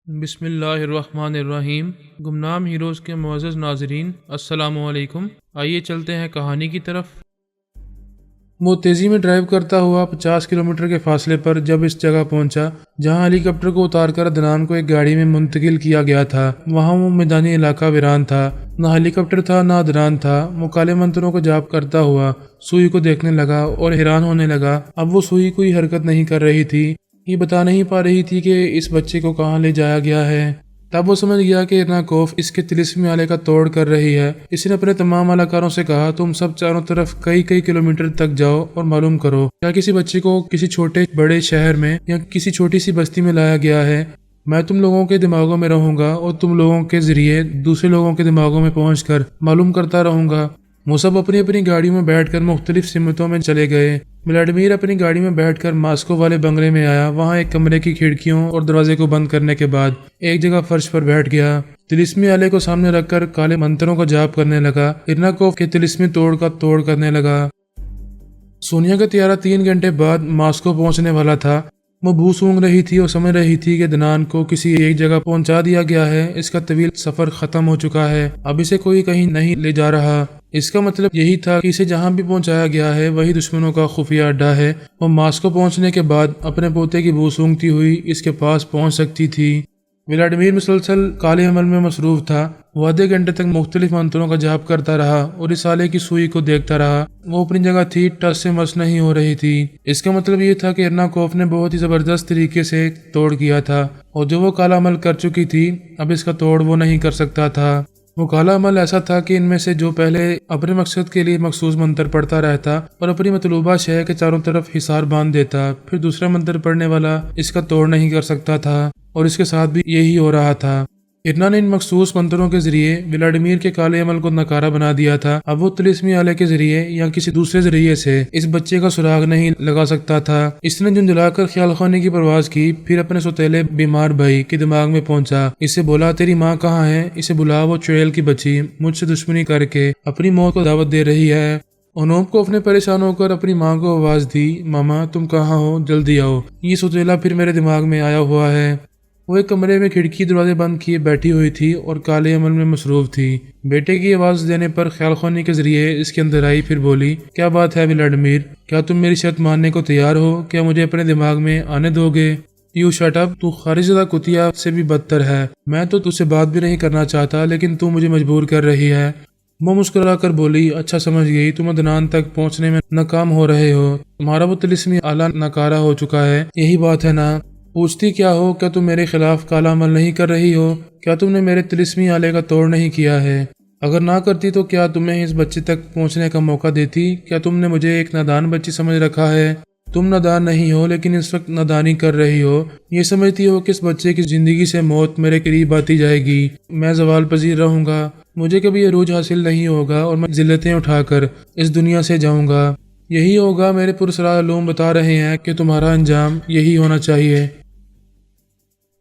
بسم اللہ الرحمن الرحیم۔ گمنام ہیروز کے معزز ناظرین، السلام علیکم۔ آئیے چلتے ہیں کہانی کی طرف۔ وہ تیزی میں ڈرائیو کرتا ہوا 50 کلومیٹر کے فاصلے پر جب اس جگہ پہنچا جہاں ہیلی کاپٹر کو اتار کر عدنان کو ایک گاڑی میں منتقل کیا گیا تھا، وہاں وہ میدانی علاقہ ویران تھا، نہ ہیلی کاپٹر تھا نہ عدنان تھا۔ وہ کالے منتروں کو جاپ کرتا ہوا سوئی کو دیکھنے لگا اور حیران ہونے لگا۔ اب وہ سوئی کوئی حرکت نہیں کر رہی تھی، یہ بتا نہیں پا رہی تھی کہ اس بچے کو کہاں لے جایا گیا ہے۔ تب وہ سمجھ گیا کہ ارناکوف اس کے طلسمی آلے کا توڑ کر رہی ہے۔ اس نے اپنے تمام اہلکاروں سے کہا، تم سب چاروں طرف کئی کلومیٹر تک جاؤ اور معلوم کرو کیا کسی بچے کو کسی چھوٹے بڑے شہر میں یا کسی چھوٹی سی بستی میں لایا گیا ہے۔ میں تم لوگوں کے دماغوں میں رہوں گا اور تم لوگوں کے ذریعے دوسرے لوگوں کے دماغوں میں پہنچ کر معلوم کرتا رہوں گا۔ وہ سب اپنی اپنی گاڑیوں میں بیٹھ کر مختلف سمتوں میں چلے گئے۔ ولادیمیر اپنی گاڑی میں بیٹھ کر ماسکو والے بنگلے میں آیا۔ وہاں ایک کمرے کی کھڑکیوں اور دروازے کو بند کرنے کے بعد ایک جگہ فرش پر بیٹھ گیا۔ طلسمی آلے کو سامنے رکھ کر کالے منتروں کا جاپ کرنے لگا۔ ارناکوف کے طلسمی توڑ کا توڑ کرنے لگا۔ سونیا کا طیارہ 3 گھنٹے بعد ماسکو پہنچنے والا تھا۔ وہ بو سونگ رہی تھی اور سمجھ رہی تھی کہ عدنان کو کسی ایک جگہ پہنچا دیا گیا ہے۔ اس کا طویل سفر ختم ہو چکا ہے، اب اسے کوئی کہیں نہیں لے جا رہا۔ اس کا مطلب یہی تھا کہ اسے جہاں بھی پہنچایا گیا ہے وہی دشمنوں کا خفیہ اڈا ہے۔ وہ ماسکو پہنچنے کے بعد اپنے پوتے کی بو سونگتی ہوئی اس کے پاس پہنچ سکتی تھی۔ ولادیمیر مسلسل کالے عمل میں مصروف تھا۔ وہ آدھے گھنٹے تک مختلف منتروں کا جاپ کرتا رہا اور اس آلے کی سوئی کو دیکھتا رہا۔ وہ اپنی جگہ تھی، ٹس سے مس نہیں ہو رہی تھی۔ اس کا مطلب یہ تھا کہ ارناکوف نے بہت ہی زبردست طریقے سے توڑ کیا تھا، اور جو وہ کالا عمل کر چکی تھی اب اس کا توڑ وہ نہیں کر سکتا تھا۔ وہ کالا عمل ایسا تھا کہ ان میں سے جو پہلے اپنے مقصد کے لیے مخصوص منتر پڑھتا رہتا اور اپنی مطلوبہ شے کے چاروں طرف حصار باندھ دیتا، پھر دوسرا منتر پڑھنے والا اس کا توڑ نہیں کر سکتا تھا، اور اس کے ساتھ بھی یہی ہو رہا تھا۔ ارنا نے ان مخصوص منتروں کے ذریعے ولادیمیر کے کالے عمل کو ناکارہ بنا دیا تھا۔ اب وہ طلسمی آلے کے ذریعے یا کسی دوسرے ذریعے سے اس بچے کا سراغ نہیں لگا سکتا تھا۔ اس نے جھنجھلا کر خیال خانے کی پرواز کی، پھر اپنے سوتیلے بیمار بھائی کے دماغ میں پہنچا۔ اس سے بولا، تیری ماں کہاں ہے؟ اسے بلا، وہ چڑیل کی بچی مجھ سے دشمنی کر کے اپنی موت کو دعوت دے رہی ہے۔ اونوپکوف نے پریشان ہو کر اپنی ماں کو آواز دی، ماما تم کہاں ہو؟ جلدی آؤ، یہ سوتیلا پھر میرے دماغ میں آیا ہوا ہے۔ وہ ایک کمرے میں کھڑکی دروازے بند کیے بیٹھی ہوئی تھی اور کالے عمل میں مصروف تھی۔ بیٹے کی آواز دینے پر خیال خانی کے ذریعے اس کے اندر آئی، پھر بولی، کیا بات ہے ولادیمیر؟ کیا تم میری شرط ماننے کو تیار ہو؟ کیا مجھے اپنے دماغ میں آنے دو گے؟ یو شٹ اپ، تو خارج زدہ کتیا سے بھی بدتر ہے۔ میں تو تجھ سے بات بھی نہیں کرنا چاہتا، لیکن تو مجھے مجبور کر رہی ہے۔ وہ مسکرا کر بولی، اچھا سمجھ گئی، تم عدنان تک پہنچنے میں ناکام ہو رہے ہو، تمہارا وہ طلسمی آلہ ناکارہ ہو چکا ہے، یہی بات ہے نا؟ پوچھتی کیا ہو؟ کیا تم میرے خلاف کالا عمل نہیں کر رہی ہو؟ کیا تم نے میرے طلسمی آلے کا توڑ نہیں کیا ہے؟ اگر نہ کرتی تو کیا تمہیں اس بچے تک پہنچنے کا موقع دیتی؟ کیا تم نے مجھے ایک نادان بچی سمجھ رکھا ہے؟ تم نادان نہیں ہو، لیکن اس وقت نادانی کر رہی ہو۔ یہ سمجھتی ہو کہ اس بچے کی زندگی سے موت میرے قریب آتی جائے گی، میں زوال پذیر رہوں گا، مجھے کبھی عروج حاصل نہیں ہوگا اور میں ذلتیں اٹھا کر اس دنیا سے جاؤں گا۔ یہی ہوگا، میرے پراسرار علوم بتا رہے ہیں کہ تمہارا انجام یہی ہونا چاہیے۔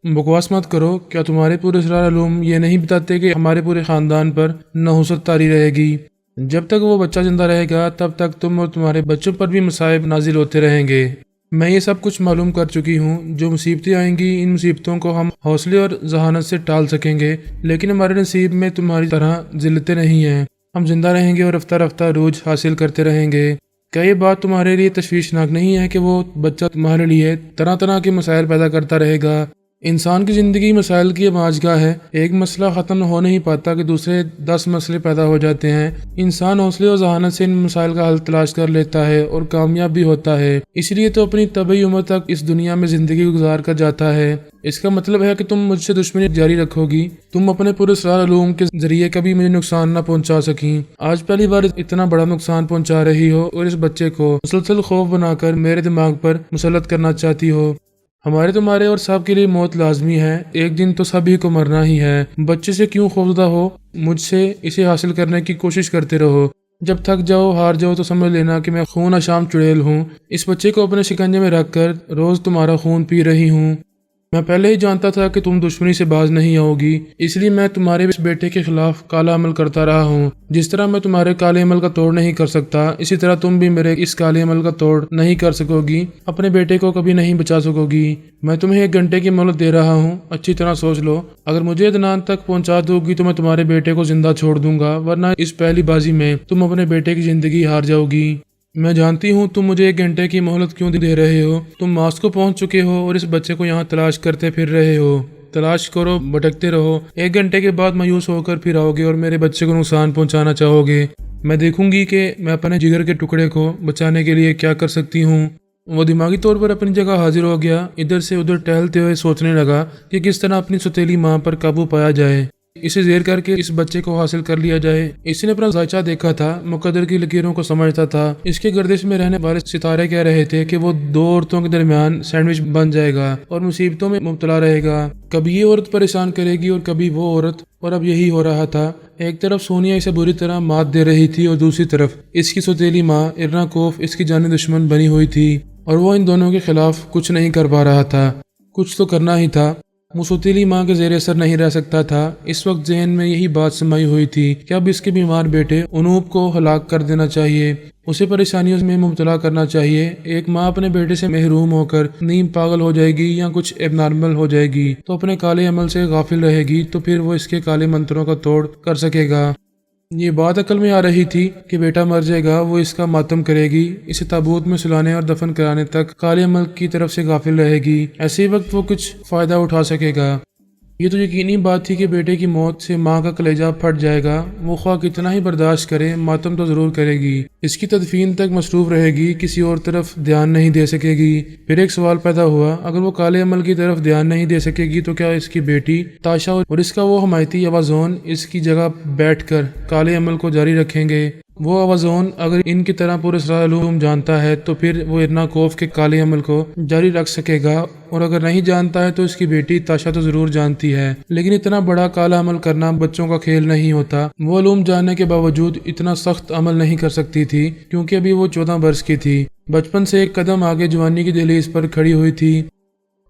بکواس مت کرو، کیا تمہارے پورے اسرار علوم یہ نہیں بتاتے کہ ہمارے پورے خاندان پر نحوست طاری رہے گی؟ جب تک وہ بچہ زندہ رہے گا تب تک تم اور تمہارے بچوں پر بھی مصائب نازل ہوتے رہیں گے۔ میں یہ سب کچھ معلوم کر چکی ہوں۔ جو مصیبتیں آئیں گی ان مصیبتوں کو ہم حوصلے اور ذہانت سے ٹال سکیں گے، لیکن ہمارے نصیب میں تمہاری طرح ذلتیں نہیں ہیں۔ ہم زندہ رہیں گے اور رفتہ رفتہ عروج حاصل کرتے رہیں گے۔ کیا یہ بات تمہارے لیے تشویشناک نہیں ہے کہ وہ بچہ تمہارے لیے طرح طرح کے مسائل پیدا کرتا رہے گا؟ انسان کی زندگی مسائل کی ماجگاہ ہے، ایک مسئلہ ختم ہو نہیں پاتا کہ دوسرے 10 مسئلے پیدا ہو جاتے ہیں۔ انسان حوصلے اور ذہانت سے ان مسائل کا حل تلاش کر لیتا ہے اور کامیاب بھی ہوتا ہے، اس لیے تو اپنی طبعی عمر تک اس دنیا میں زندگی گزار کر جاتا ہے۔ اس کا مطلب ہے کہ تم مجھ سے دشمنی جاری رکھو گی، تم اپنے پراسرار علوم کے ذریعے کبھی مجھے نقصان نہ پہنچا سکیں۔ آج پہلی بار اتنا بڑا نقصان پہنچا رہی ہو اور اس بچے کو مسلسل خوف بنا کر میرے دماغ پر مسلط کرنا چاہتی ہو۔ ہمارے تمہارے اور سب کے لیے موت لازمی ہے، ایک دن تو سبھی کو مرنا ہی ہے۔ بچے سے کیوں خوفزدہ ہو؟ مجھ سے اسے حاصل کرنے کی کوشش کرتے رہو، جب تھک جاؤ ہار جاؤ تو سمجھ لینا کہ میں خون اشام چڑیل ہوں، اس بچے کو اپنے شکنجے میں رکھ کر روز تمہارا خون پی رہی ہوں۔ میں پہلے ہی جانتا تھا کہ تم دشمنی سے باز نہیں آؤ گی، اس لیے میں تمہارے اس بیٹے کے خلاف کالا عمل کرتا رہا ہوں۔ جس طرح میں تمہارے کالے عمل کا توڑ نہیں کر سکتا، اسی طرح تم بھی میرے اس کالے عمل کا توڑ نہیں کر سکو گی، اپنے بیٹے کو کبھی نہیں بچا سکو گی۔ میں تمہیں 1 گھنٹے کی مہلت دے رہا ہوں، اچھی طرح سوچ لو۔ اگر مجھے عدنان تک پہنچا دو گی تو میں تمہارے بیٹے کو زندہ چھوڑ دوں گا، ورنہ اس پہلی بازی میں تم اپنے بیٹے کی زندگی ہار جاؤ گی۔ میں جانتی ہوں تم مجھے 1 گھنٹے کی مہلت کیوں دے رہے ہو۔ تم ماسکو پہنچ چکے ہو اور اس بچے کو یہاں تلاش کرتے پھر رہے ہو۔ تلاش کرو، بھٹکتے رہو، 1 گھنٹے کے بعد مایوس ہو کر پھر آؤ گے اور میرے بچے کو نقصان پہنچانا چاہو گے۔ میں دیکھوں گی کہ میں اپنے جگر کے ٹکڑے کو بچانے کے لیے کیا کر سکتی ہوں۔ وہ دماغی طور پر اپنی جگہ حاضر ہو گیا، ادھر سے ادھر ٹہلتے ہوئے سوچنے لگا کہ کس طرح اپنی ستیلی ماں پر قابو پایا جائے، اسے زیر کر کے اس بچے کو حاصل کر لیا جائے۔ اس نے اپنا ذائچہ دیکھا تھا، مقدر کی لکیروں کو سمجھتا تھا۔ اس کے گردش میں رہنے والے ستارے کہہ رہے تھے کہ وہ 2 عورتوں کے درمیان سینڈوچ بن جائے گا اور مصیبتوں میں مبتلا رہے گا۔ کبھی یہ عورت پریشان کرے گی اور کبھی وہ عورت، اور اب یہی ہو رہا تھا۔ ایک طرف سونیا اسے بری طرح مات دے رہی تھی اور دوسری طرف اس کی سوتیلی ماں ارناکوف اس کی جانی دشمن بنی ہوئی تھی، اور وہ ان دونوں کے خلاف کچھ نہیں کر پا رہا تھا۔ کچھ تو کرنا ہی تھا۔ وہ سوتیلی ماں کے زیر اثر نہیں رہ سکتا تھا۔ اس وقت ذہن میں یہی بات سمائی ہوئی تھی کہ اب اس کے بیمار بیٹے انوپ کو ہلاک کر دینا چاہیے، اسے پریشانیوں میں مبتلا کرنا چاہیے۔ ایک ماں اپنے بیٹے سے محروم ہو کر نیم پاگل ہو جائے گی یا کچھ اب نارمل ہو جائے گی تو اپنے کالے عمل سے غافل رہے گی، تو پھر وہ اس کے کالے منتروں کا توڑ کر سکے گا۔ یہ بات عقل میں آ رہی تھی کہ بیٹا مر جائے گا، وہ اس کا ماتم کرے گی، اسے تابوت میں سلانے اور دفن کرانے تک کالے عمل کی طرف سے غافل رہے گی۔ ایسے وقت وہ کچھ فائدہ اٹھا سکے گا۔ یہ تو یقینی بات تھی کہ بیٹے کی موت سے ماں کا کلیجہ پھٹ جائے گا۔ وہ خواہ کتنا ہی برداشت کرے، ماتم تو ضرور کرے گی، اس کی تدفین تک مصروف رہے گی، کسی اور طرف دھیان نہیں دے سکے گی۔ پھر ایک سوال پیدا ہوا، اگر وہ کالے عمل کی طرف دھیان نہیں دے سکے گی تو کیا اس کی بیٹی تاشا اور اس کا وہ حمایتی اوازون اس کی جگہ بیٹھ کر کالے عمل کو جاری رکھیں گے؟ وہ اوازون اگر ان کی طرح پراسرار علوم جانتا ہے تو پھر وہ ارناکوف کے کالے عمل کو جاری رکھ سکے گا، اور اگر نہیں جانتا ہے تو اس کی بیٹی تاشا تو ضرور جانتی ہے۔ لیکن اتنا بڑا کالا عمل کرنا بچوں کا کھیل نہیں ہوتا۔ وہ علوم جاننے کے باوجود اتنا سخت عمل نہیں کر سکتی تھی کیونکہ ابھی وہ 14 برس کی تھی، بچپن سے ایک قدم آگے جوانی کی دہلیز پر کھڑی ہوئی تھی۔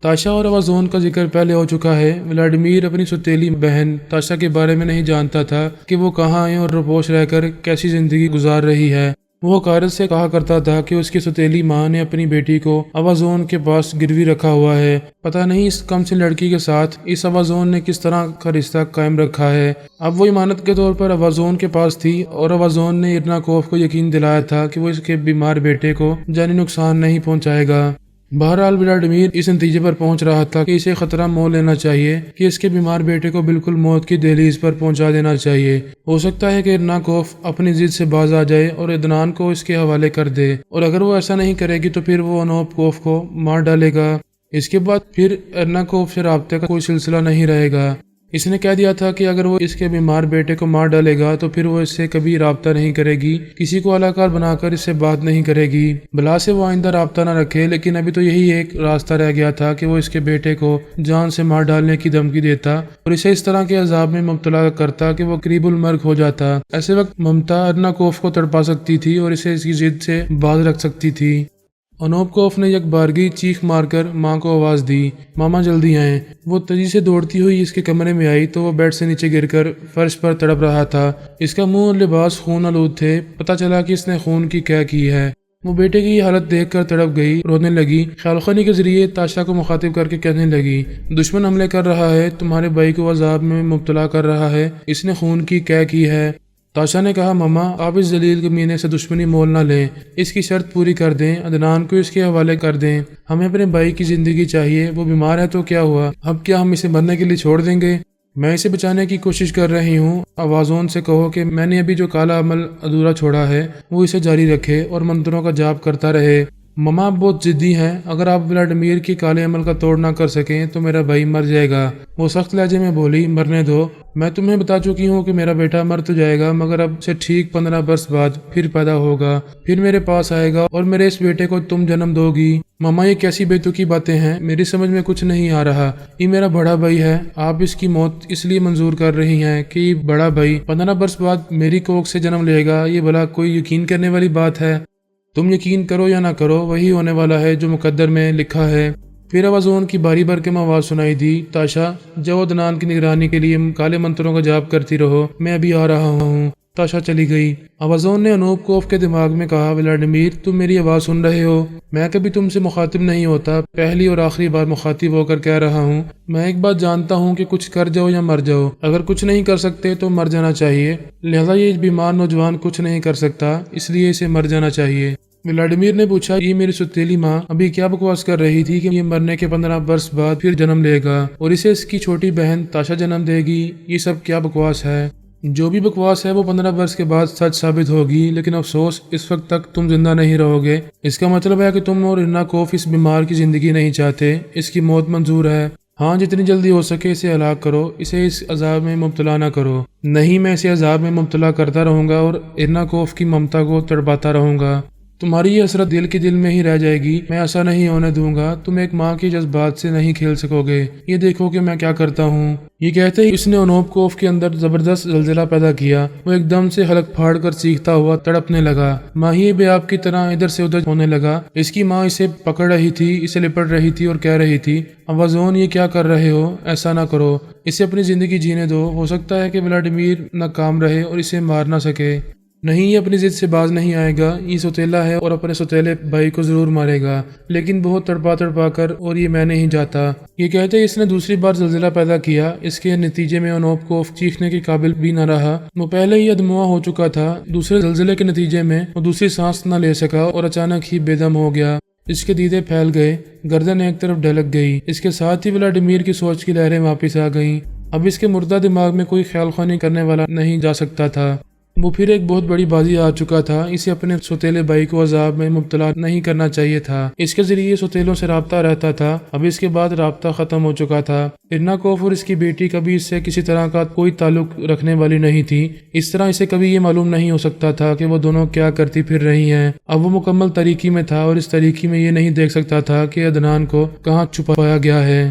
تاشا اور اوازون کا ذکر پہلے ہو چکا ہے۔ ولادیمیر اپنی سوتیلی بہن تاشا کے بارے میں نہیں جانتا تھا کہ وہ کہاں ہے اور روپوش رہ کر کیسی زندگی گزار رہی ہے۔ وہ حقارت سے کہا کرتا تھا کہ اس کی سوتیلی ماں نے اپنی بیٹی کو اوازون کے پاس گروی رکھا ہوا ہے۔ پتہ نہیں اس کم سی لڑکی کے ساتھ اس اوازون نے کس طرح کا رشتہ قائم رکھا ہے۔ اب وہ امانت کے طور پر اوازون کے پاس تھی، اور اوازون نے ارناکوف کو یقین دلایا تھا کہ وہ اس کے بیمار بیٹے کو جانی نقصان نہیں پہنچائے گا۔ بہرحال ولادیمیر اس نتیجے پر پہنچ رہا تھا کہ اسے خطرہ مول لینا چاہیے کہ اس کے بیمار بیٹے کو بالکل موت کی دہلیز پر پہنچا دینا چاہیے۔ ہو سکتا ہے کہ ارناکوف اپنی ضد سے باز آ جائے اور عدنان کو اس کے حوالے کر دے، اور اگر وہ ایسا نہیں کرے گی تو پھر وہ انوپ کو مار ڈالے گا۔ اس کے بعد پھر ارناکوف سے رابطے کا کوئی سلسلہ نہیں رہے گا۔ اس نے کہہ دیا تھا کہ اگر وہ اس کے بیمار بیٹے کو مار ڈالے گا تو پھر وہ اس سے کبھی رابطہ نہیں کرے گی، کسی کو علاقار بنا کر اس سے بات نہیں کرے گی، بلا سے وہ آئندہ رابطہ نہ رکھے۔ لیکن ابھی تو یہی ایک راستہ رہ گیا تھا کہ وہ اس کے بیٹے کو جان سے مار ڈالنے کی دھمکی دیتا اور اسے اس طرح کے عذاب میں مبتلا کرتا کہ وہ قریب المرگ ہو جاتا۔ ایسے وقت ممتا ارناکوف کو تڑپا سکتی تھی اور اسے اس کی ضد سے باز رکھ سکتی تھی۔ انوپکوف نے یک بارگی چیخ مار کر ماں کو آواز دی، ماما جلدی آئیں۔ وہ تیزی سے دوڑتی ہوئی اس کے کمرے میں آئی تو وہ بیڈ سے نیچے گر کر فرش پر تڑپ رہا تھا۔ اس کا منہ اور لباس خون آلود تھے۔ پتہ چلا کہ اس نے خون کی کیا کی ہے۔ وہ بیٹے کی حالت دیکھ کر تڑپ گئی، رونے لگی، خیال خانی کے ذریعے تاشا کو مخاطب کر کے کہنے لگی، دشمن حملے کر رہا ہے، تمہارے بھائی کو عذاب میں مبتلا کر رہا ہے، اس نے خون کی کیا کی ہے؟ تاشا نے کہا، ماما آپ اس ذلیل کمینے سے دشمنی مول نہ لیں، اس کی شرط پوری کر دیں، عدنان کو اس کے حوالے کر دیں، ہمیں اپنے بھائی کی زندگی چاہیے، وہ بیمار ہے تو کیا ہوا، اب کیا ہم اسے مرنے کے لیے چھوڑ دیں گے؟ میں اسے بچانے کی کوشش کر رہی ہوں۔ اوازون سے کہو کہ میں نے ابھی جو کالا عمل ادھورا چھوڑا ہے وہ اسے جاری رکھے اور منتروں کا جاپ کرتا رہے۔ مما بہت ضدی ہیں، اگر آپ ولادیمیر کی کالے عمل کا توڑ نہ کر سکیں تو میرا بھائی مر جائے گا۔ وہ سخت لہجے میں بولی، مرنے دو، میں تمہیں بتا چکی ہوں کہ میرا بیٹا مر تو جائے گا مگر اب سے ٹھیک 15 برس بعد پھر پیدا ہوگا، پھر میرے پاس آئے گا اور میرے اس بیٹے کو تم جنم دو گی۔ ماما یہ کیسی بے تکی باتیں ہیں، میری سمجھ میں کچھ نہیں آ رہا۔ یہ میرا بڑا بھائی ہے، آپ اس کی موت اس لیے منظور کر رہی ہیں کہ یہ بڑا بھائی 15 برس بعد میری کوکھ سے جنم لے گا، یہ بھلا کوئی یقین کرنے والی بات ہے؟ تم یقین کرو یا نہ کرو، وہی ہونے والا ہے جو مقدر میں لکھا ہے۔ پھر اوازون کی باری برکم آواز سنائی دی، تاشا جاؤ عدنان کی نگرانی کے لیے کالے منتروں کا جاب کرتی رہو، میں ابھی آ رہا ہوں۔ تاشا چلی گئی۔ اوازون نے انوپکوف کے دماغ میں کہا، ولادیمیر تم میری آواز سن رہے ہو؟ میں کبھی تم سے مخاطب نہیں ہوتا، پہلی اور آخری بار مخاطب ہو کر کہہ رہا ہوں۔ میں ایک بات جانتا ہوں کہ کچھ کر جاؤ یا مر جاؤ، اگر کچھ نہیں کر سکتے تو مر جانا چاہیے، لہذا یہ بیمار نوجوان کچھ نہیں کر سکتا، اس لیے اسے مر جانا چاہیے۔ ولادیمیر نے پوچھا، یہ میری ستیلی ماں ابھی کیا بکواس کر رہی تھی کہ یہ مرنے کے 15 برس بعد پھر جنم لے گا اور اسے اس کی چھوٹی بہن تاشا جنم دے گی؟ یہ سب کیا بکواس ہے؟ جو بھی بکواس ہے وہ 15 برس کے بعد سچ ثابت ہوگی، لیکن افسوس اس وقت تک تم زندہ نہیں رہو گے۔ اس کا مطلب ہے کہ تم اور ارناکوف اس بیمار کی زندگی نہیں چاہتے، اس کی موت منظور ہے۔ ہاں، جتنی جلدی ہو سکے اسے ہلاک کرو، اسے اس عذاب میں مبتلا نہ کرو۔ نہیں، میں اسے عذاب میں مبتلا کرتا رہوں گا اور ارناکوف کی ممتا کو تڑپاتا رہوں گا۔ تمہاری یہ حسرت دل کی دل میں ہی رہ جائے گی، میں ایسا نہیں ہونے دوں گا۔ تم ایک ماں کے جذبات سے نہیں کھیل سکو گے، یہ دیکھو کہ میں کیا کرتا ہوں۔ یہ کہتے ہی اس نے انوپکوف کے اندر زبردست زلزلہ پیدا کیا۔ وہ ایک دم سے حلق پھاڑ کر چیختا ہوا تڑپنے لگا، ماہی بے آپ کی طرح ادھر سے ادھر ہونے لگا۔ اس کی ماں اسے پکڑ رہی تھی، اسے لپٹ رہی تھی اور کہہ رہی تھی، اوازون یہ کیا کر رہے ہو؟ ایسا نہ کرو، اسے اپنی زندگی جینے دو، ہو سکتا ہے کہ ولادیمیر ناکام رہے اور اسے مار نہ سکے۔ نہیں، یہ اپنی ضد سے باز نہیں آئے گا، یہ سوتیلا ہے اور اپنے سوتیلے بھائی کو ضرور مارے گا، لیکن بہت تڑپا کر، اور یہ میں نہیں جاتا۔ یہ کہتے اس نے دوسری بار زلزلہ پیدا کیا۔ اس کے نتیجے میں انوپکوف چیخنے کے قابل بھی نہ رہا، وہ پہلے ہی ادموا ہو چکا تھا۔ دوسرے زلزلے کے نتیجے میں وہ دوسری سانس نہ لے سکا اور اچانک ہی بے دم ہو گیا۔ اس کے دیدے پھیل گئے، گردن ایک طرف ڈھلک گئی۔ اس کے ساتھ ہی ولادیمیر کی سوچ کی لہریں واپس آ گئیں۔ اب اس کے مردہ دماغ میں کوئی خیال خوانی کرنے والا نہیں جا سکتا تھا۔ وہ پھر ایک بہت بڑی بازی آ چکا تھا۔ اسے اپنے سوتیلے بھائی کو عذاب میں مبتلا نہیں کرنا چاہیے تھا۔ اس کے ذریعے سوتیلوں سے رابطہ رہتا تھا، اب اس کے بعد رابطہ ختم ہو چکا تھا۔ ارناکوف اور اس کی بیٹی کبھی اس سے کسی طرح کا کوئی تعلق رکھنے والی نہیں تھی، اس طرح اسے کبھی یہ معلوم نہیں ہو سکتا تھا کہ وہ دونوں کیا کرتی پھر رہی ہیں۔ اب وہ مکمل تاریکی میں تھا اور اس تاریکی میں یہ نہیں دیکھ سکتا تھا کہ عدنان کو کہاں چھپایا گیا ہے۔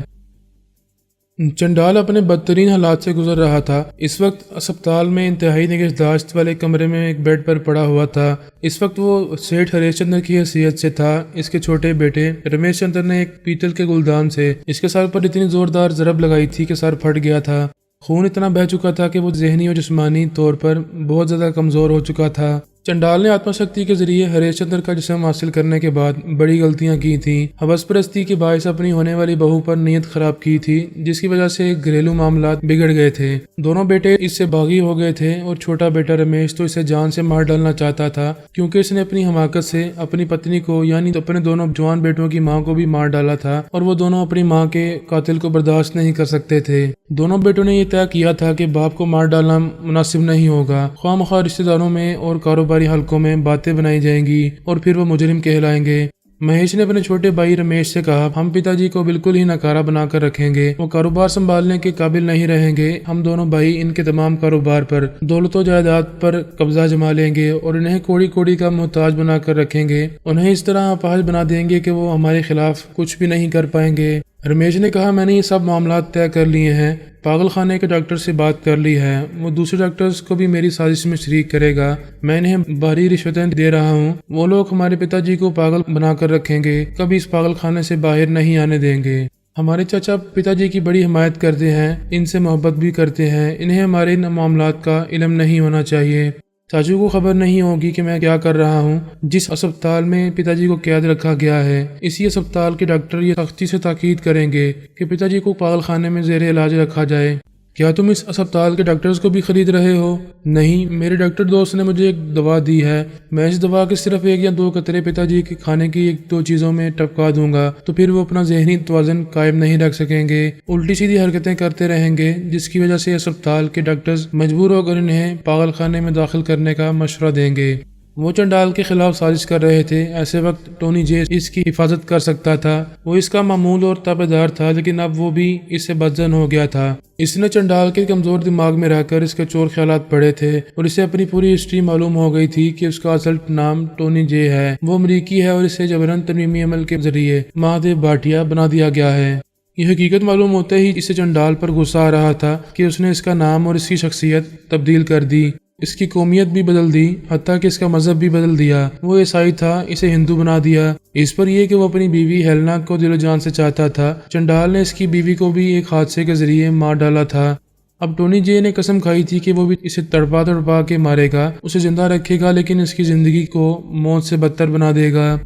چنڈال اپنے بدترین حالات سے گزر رہا تھا۔ اس وقت اسپتال میں انتہائی نگہداشت والے کمرے میں ایک بیڈ پر پڑا ہوا تھا۔ اس وقت وہ سیٹھ ہریش چندر کی حیثیت سے تھا۔ اس کے چھوٹے بیٹے رمیش چندر نے ایک پیتل کے گلدان سے اس کے سر پر اتنی زوردار ضرب لگائی تھی کہ سر پھٹ گیا تھا۔ خون اتنا بہہ چکا تھا کہ وہ ذہنی اور جسمانی طور پر بہت زیادہ کمزور ہو چکا تھا۔ چنڈال نے آتما شکتی کے ذریعے ہریش چندر کا جسم حاصل کرنے کے بعد بڑی غلطیاں کی تھیں۔ حوث پرستی کے باعث اپنی ہونے والی بہو پر نیت خراب کی تھی، جس کی وجہ سے گھریلو معاملات بگڑ گئے تھے۔ دونوں بیٹے اس سے باغی ہو گئے تھے اور چھوٹا بیٹا رمیش تو اسے جان سے مار ڈالنا چاہتا تھا، کیونکہ اس نے اپنی حماقت سے اپنی پتنی کو یعنی اپنے دونوں جوان بیٹوں کی ماں کو بھی مار ڈالا تھا، اور وہ دونوں اپنی ماں کے قاتل کو برداشت نہیں کر سکتے تھے۔ دونوں بیٹوں نے یہ طے کیا تھا کہ باپ کو مار ڈالنا مناسب نہیں ہوگا۔ خواہ مخواہ رشتہ داروں میں اور کاروباری حلقوں میں باتیں بنائی جائیں گی اور پھر وہ مجرم کہلائیں گے۔ مہیش نے اپنے چھوٹے بھائی رمیش سے کہا، ہم پتا جی کو بالکل ہی ناکارہ بنا کر رکھیں گے، وہ کاروبار سنبھالنے کے قابل نہیں رہیں گے۔ ہم دونوں بھائی ان کے تمام کاروبار پر، دولت و جائیداد پر قبضہ جما لیں گے اور انہیں کوڑی کوڑی کا محتاج بنا کر رکھیں گے، انہیں اس طرح اپاہج بنا دیں گے کہ وہ ہمارے خلاف کچھ بھی نہیں کر پائیں گے۔ رمیش نے کہا، میں نے یہ سب معاملات طے کر لیے ہیں، پاگل خانے کے ڈاکٹر سے بات کر لی ہے، وہ دوسرے ڈاکٹرز کو بھی میری سازش میں شریک کرے گا۔ میں انہیں بھاری رشوتیں دے رہا ہوں، وہ لوگ ہمارے پتا جی کو پاگل بنا کر رکھیں گے، کبھی اس پاگل خانے سے باہر نہیں آنے دیں گے۔ ہمارے چچا پتا جی کی بڑی حمایت کرتے ہیں، ان سے محبت بھی کرتے ہیں، انہیں ہمارے ان معاملات کا علم نہیں ہونا چاہیے۔ چاچو کو خبر نہیں ہوگی کہ میں کیا کر رہا ہوں۔ جس اسپتال میں پتا جی کو قید رکھا گیا ہے، اسی اسپتال کے ڈاکٹر یہ سختی سے تاکید کریں گے کہ پتا جی کو پاگل خانے میں زیر علاج رکھا جائے۔ کیا تم اس اسپتال کے ڈاکٹرز کو بھی خرید رہے ہو؟ نہیں، میرے ڈاکٹر دوست نے مجھے ایک دوا دی ہے، میں اس دوا کے صرف 1 یا 2 قطرے پتا جی کے کھانے کی 1-2 چیزوں میں ٹپکا دوں گا تو پھر وہ اپنا ذہنی توازن قائم نہیں رکھ سکیں گے، الٹی سیدھی حرکتیں کرتے رہیں گے، جس کی وجہ سے اسپتال کے ڈاکٹرز مجبور ہو کر انہیں پاگل خانے میں داخل کرنے کا مشورہ دیں گے۔ وہ چنڈال کے خلاف سازش کر رہے تھے۔ ایسے وقت ٹونی جے اس کی حفاظت کر سکتا تھا، وہ اس کا معمول اور تابعدار تھا، لیکن اب وہ بھی اس سے بدظن ہو گیا تھا۔ اس نے چنڈال کے کمزور دماغ میں رہ کر اس کے چور خیالات پڑھے تھے اور اسے اپنی پوری ہسٹری معلوم ہو گئی تھی کہ اس کا اصل نام ٹونی جے ہے، وہ امریکی ہے اور اسے جبراً ترمیمی عمل کے ذریعے مہادیو بھاٹیا بنا دیا گیا ہے۔ یہ حقیقت معلوم ہوتے ہی اسے چنڈال پر غصہ آ رہا تھا کہ اس نے اس کا نام اور اس کی شخصیت تبدیل کر دی۔ اس کی قومیت بھی بدل دی، حتیٰ کہ اس کا مذہب بھی بدل دیا۔ وہ عیسائی تھا، اسے ہندو بنا دیا، اس پر یہ کہ وہ اپنی بیوی ہیلنا کو دل و جان سے چاہتا تھا۔ چنڈال نے اس کی بیوی کو بھی ایک حادثے کے ذریعے مار ڈالا تھا۔ اب ٹونی جے نے قسم کھائی تھی کہ وہ بھی اسے تڑپا تڑپا کے مارے گا، اسے زندہ رکھے گا، لیکن اس کی زندگی کو موت سے بدتر بنا دے گا۔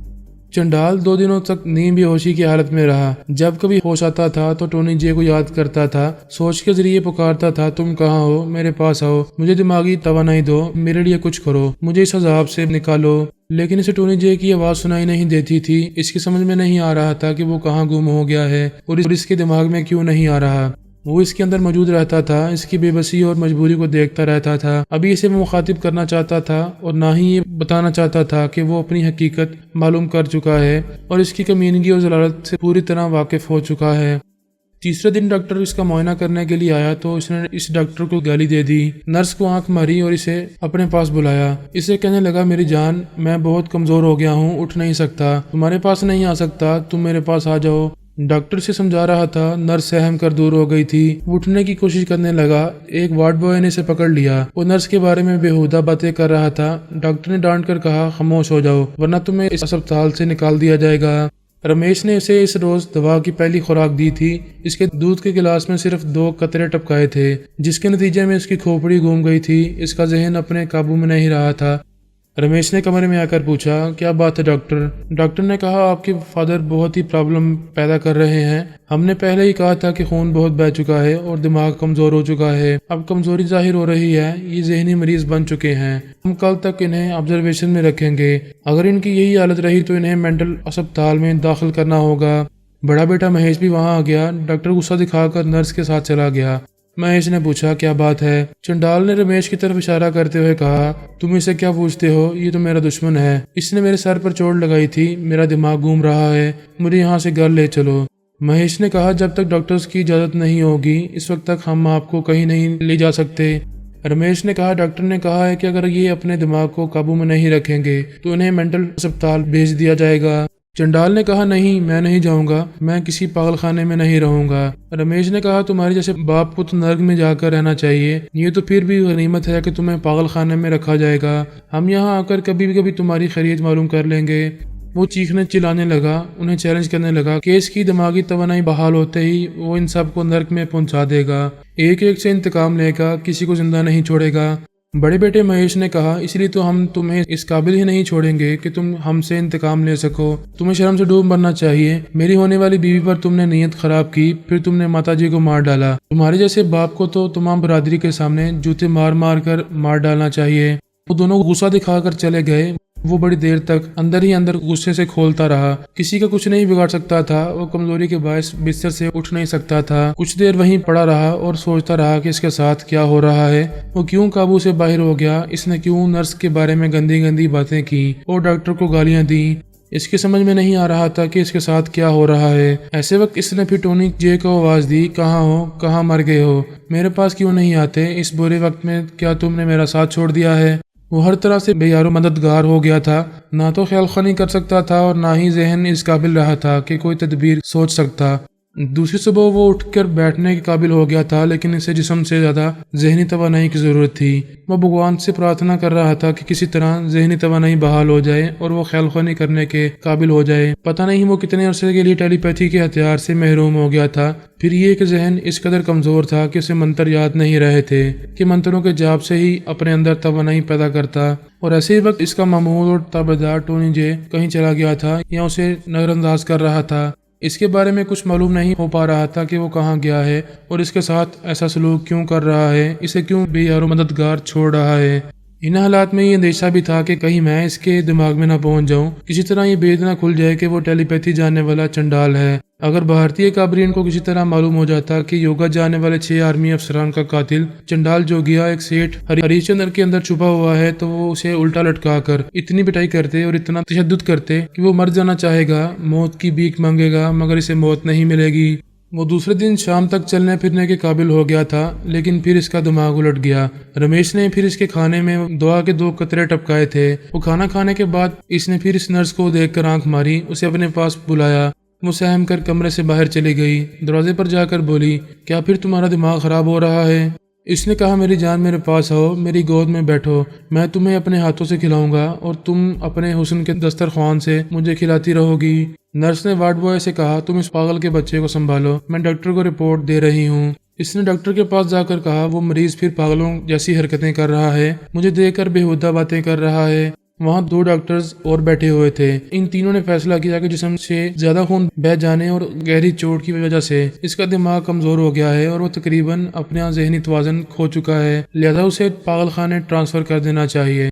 چنڈال 2 دنوں تک نیم بے ہوشی کی حالت میں رہا۔ جب کبھی ہوش آتا تھا تو ٹونی جے کو یاد کرتا تھا، سوچ کے ذریعے پکارتا تھا، تم کہاں ہو؟ میرے پاس آؤ، مجھے دماغی توانائی دو، میرے لیے کچھ کرو، مجھے اس عذاب سے نکالو۔ لیکن اسے ٹونی جے کی آواز سنائی نہیں دیتی تھی۔ اس کی سمجھ میں نہیں آ رہا تھا کہ وہ کہاں گم ہو گیا ہے اور اس کے دماغ میں کیوں نہیں آ رہا۔ وہ اس کے اندر موجود رہتا تھا، اس کی بے بسی اور مجبوری کو دیکھتا رہتا تھا۔ ابھی اسے وہ مخاطب کرنا چاہتا تھا اور نہ ہی یہ بتانا چاہتا تھا کہ وہ اپنی حقیقت معلوم کر چکا ہے اور اس کی کمینگی اور ضلالت سے پوری طرح واقف ہو چکا ہے۔ تیسرے دن ڈاکٹر اس کا معائنہ کرنے کے لیے آیا تو اس نے اس ڈاکٹر کو گالی دے دی۔ نرس کو آنکھ ماری اور اسے اپنے پاس بلایا۔ اسے کہنے لگا، میری جان، میں بہت کمزور ہو گیا ہوں، اٹھ نہیں سکتا، تمہارے پاس نہیں آ سکتا، تم میرے پاس آ جاؤ۔ ڈاکٹر سے سمجھا رہا تھا، نرس سہم کر دور ہو گئی تھی۔ وہ اٹھنے کی کوشش کرنے لگا، ایک وارڈ بوائے نے اسے پکڑ لیا۔ وہ نرس کے بارے میں بےہودہ باتیں کر رہا تھا۔ ڈاکٹر نے ڈانٹ کر کہا، خاموش ہو جاؤ ورنہ تمہیں اس اسپتال سے نکال دیا جائے گا۔ رمیش نے اسے اس روز دوا کی پہلی خوراک دی تھی۔ اس کے دودھ کے گلاس میں صرف 2 قطرے ٹپکائے تھے، جس کے نتیجے میں اس کی کھوپڑی گھوم گئی تھی۔ اس کا ذہن اپنے قابو میں نہیں رہا تھا۔ رمیش نے کمرے میں آ کر پوچھا، کیا بات ہے ڈاکٹر؟ ڈاکٹر نے کہا، آپ کے فادر بہت ہی پرابلم پیدا کر رہے ہیں۔ ہم نے پہلے ہی کہا تھا کہ خون بہت بہہ چکا ہے اور دماغ کمزور ہو چکا ہے۔ اب کمزوری ظاہر ہو رہی ہے، یہ ذہنی مریض بن چکے ہیں۔ ہم کل تک انہیں آبزرویشن میں رکھیں گے۔ اگر ان کی یہی حالت رہی تو انہیں مینٹل اسپتال میں داخل کرنا ہوگا۔ بڑا بیٹا مہیش بھی وہاں آ گیا۔ ڈاکٹر غصہ دکھا کر نرس کے ساتھ چلا گیا۔ مہیش نے پوچھا، کیا بات ہے؟ چنڈال نے رمیش کی طرف اشارہ کرتے ہوئے کہا، تم اسے کیا پوچھتے ہو؟ یہ تو میرا دشمن ہے۔ اس نے میرے سر پر چوٹ لگائی تھی، میرا دماغ گھوم رہا ہے، مجھے یہاں سے گھر لے چلو۔ مہیش نے کہا، جب تک ڈاکٹرز کی اجازت نہیں ہوگی اس وقت تک ہم آپ کو کہیں نہیں لے جا سکتے۔ رمیش نے کہا، ڈاکٹر نے کہا ہے کہ اگر یہ اپنے دماغ کو قابو میں نہیں رکھیں گے تو انہیں مینٹل اسپتال بھیج دیا جائے گا۔ چنڈال نے کہا، نہیں، میں نہیں جاؤں گا، میں کسی پاگل خانے میں نہیں رہوں گا۔ رمیش نے کہا، تمہارے جیسے باپ کو تو نرک میں جا کر رہنا چاہیے، یہ تو پھر بھی غنیمت ہے کہ تمہیں پاگل خانے میں رکھا جائے گا۔ ہم یہاں آ کر کبھی تمہاری خیریت معلوم کر لیں گے۔ وہ چیخنے چلانے لگا، انہیں چیلنج کرنے لگا کہ اس کی دماغی توانائی بحال ہوتے ہی وہ ان سب کو نرک میں پہنچا دے گا، ایک ایک سے انتقام لے گا، کسی کو زندہ نہیں چھوڑے گا۔ بڑے بیٹے مہیش نے کہا، اس لیے تو ہم تمہیں اس قابل ہی نہیں چھوڑیں گے کہ تم ہم سے انتقام لے سکو۔ تمہیں شرم سے ڈوب مرنا چاہیے۔ میری ہونے والی بیوی پر تم نے نیت خراب کی، پھر تم نے ماتا جی کو مار ڈالا۔ تمہارے جیسے باپ کو تو تمام برادری کے سامنے جوتے مار مار کر مار ڈالنا چاہیے۔ وہ دونوں غصہ دکھا کر چلے گئے۔ وہ بڑی دیر تک اندر ہی اندر غصے سے کھولتا رہا۔ کسی کا کچھ نہیں بگاڑ سکتا تھا۔ وہ کمزوری کے باعث بستر سے اٹھ نہیں سکتا تھا۔ کچھ دیر وہیں پڑا رہا اور سوچتا رہا کہ اس کے ساتھ کیا ہو رہا ہے۔ وہ کیوں قابو سے باہر ہو گیا؟ اس نے کیوں نرس کے بارے میں گندی گندی باتیں کی اور ڈاکٹر کو گالیاں دیں؟ اس کی سمجھ میں نہیں آ رہا تھا کہ اس کے ساتھ کیا ہو رہا ہے۔ ایسے وقت اس نے پھر ٹونی جے کو آواز دی، کہاں ہو؟ کہاں مر گئے ہو؟ میرے پاس کیوں نہیں آتے؟ اس برے وقت میں کیا تم نے میرا ساتھ چھوڑ دیا ہے؟ وہ ہر طرح سے بے یار و مددگار ہو گیا تھا، نہ تو خیال خانی کر سکتا تھا اور نہ ہی ذہن اس قابل رہا تھا کہ کوئی تدبیر سوچ سکتا۔ دوسری صبح وہ اٹھ کر بیٹھنے کے قابل ہو گیا تھا، لیکن اسے جسم سے زیادہ ذہنی توانائی کی ضرورت تھی۔ وہ بھگوان سے پرارتھنا کر رہا تھا کہ کسی طرح ذہنی توانائی بحال ہو جائے اور وہ خیال خوانی کرنے کے قابل ہو جائے۔ پتہ نہیں وہ کتنے عرصے کے لیے ٹیلی پیتھی کے ہتھیار سے محروم ہو گیا تھا۔ پھر یہ کہ ذہن اس قدر کمزور تھا کہ اسے منتر یاد نہیں رہے تھے کہ منتروں کے جاب سے ہی اپنے اندر توانائی پیدا کرتا۔ اور ایسے ہی وقت اس کا معمول اور تابعدار ٹونی جے کہیں چلا گیا تھا یا اسے نظر انداز کر رہا تھا۔ اس کے بارے میں کچھ معلوم نہیں ہو پا رہا تھا کہ وہ کہاں گیا ہے اور اس کے ساتھ ایسا سلوک کیوں کر رہا ہے، اسے کیوں بے یار و مددگار چھوڑ رہا ہے۔ ان حالات میں یہ اندیشہ بھی تھا کہ کہیں میں اس کے دماغ میں نہ پہنچ جاؤں، کسی طرح یہ بید نہ کھل جائے کہ وہ ٹیلی پیتھی جاننے والا چنڈال ہے۔ اگر بھارتی کابرین کو کسی طرح معلوم ہو جاتا کہ یوگا جانے والے 6 آرمی افسران کا قاتل چنڈال جوگیا ایک سیٹھ ہریش چندر کے اندر چھپا ہوا ہے تو وہ اسے الٹا لٹکا کر اتنی پٹائی کرتے اور اتنا تشدد کرتے کہ وہ مر جانا چاہے گا، موت کی بھیک مانگے گا، مگر اسے موت نہیں ملے گی۔ وہ دوسرے دن شام تک چلنے پھرنے کے قابل ہو گیا تھا، لیکن پھر اس کا دماغ الٹ گیا۔ رمیش نے پھر اس کے کھانے میں دعا کے 2 قطرے ٹپکائے تھے۔ وہ کھانا کھانے کے بعد اس نے پھر اس نرس کو دیکھ کر آنکھ ماری، اسے اپنے پاس بلایا۔ وہ سہم کر کمرے سے باہر چلی گئی، دروازے پر جا کر بولی، کیا پھر تمہارا دماغ خراب ہو رہا ہے؟ اس نے کہا میری جان میرے پاس آؤ، میری گود میں بیٹھو، میں تمہیں اپنے ہاتھوں سے کھلاؤں گا اور تم اپنے حسن کے دسترخوان سے مجھے کھلاتی رہو گی۔ نرس نے وارڈ بوائے سے کہا تم اس پاگل کے بچے کو سنبھالو، میں ڈاکٹر کو رپورٹ دے رہی ہوں۔ اس نے ڈاکٹر کے پاس جا کر کہا وہ مریض پھر پاگلوں جیسی حرکتیں کر رہا ہے، مجھے دیکھ کر بےہودہ باتیں کر رہا ہے۔ وہاں 2 ڈاکٹرز اور بیٹھے ہوئے تھے۔ ان تینوں نے فیصلہ کیا کہ جسم سے زیادہ خون بہہ جانے اور گہری چوٹ کی وجہ سے اس کا دماغ کمزور ہو گیا ہے اور وہ تقریباً اپنا ذہنی توازن کھو چکا ہے، لہذا اسے پاگل خانے ٹرانسفر کر دینا چاہیے۔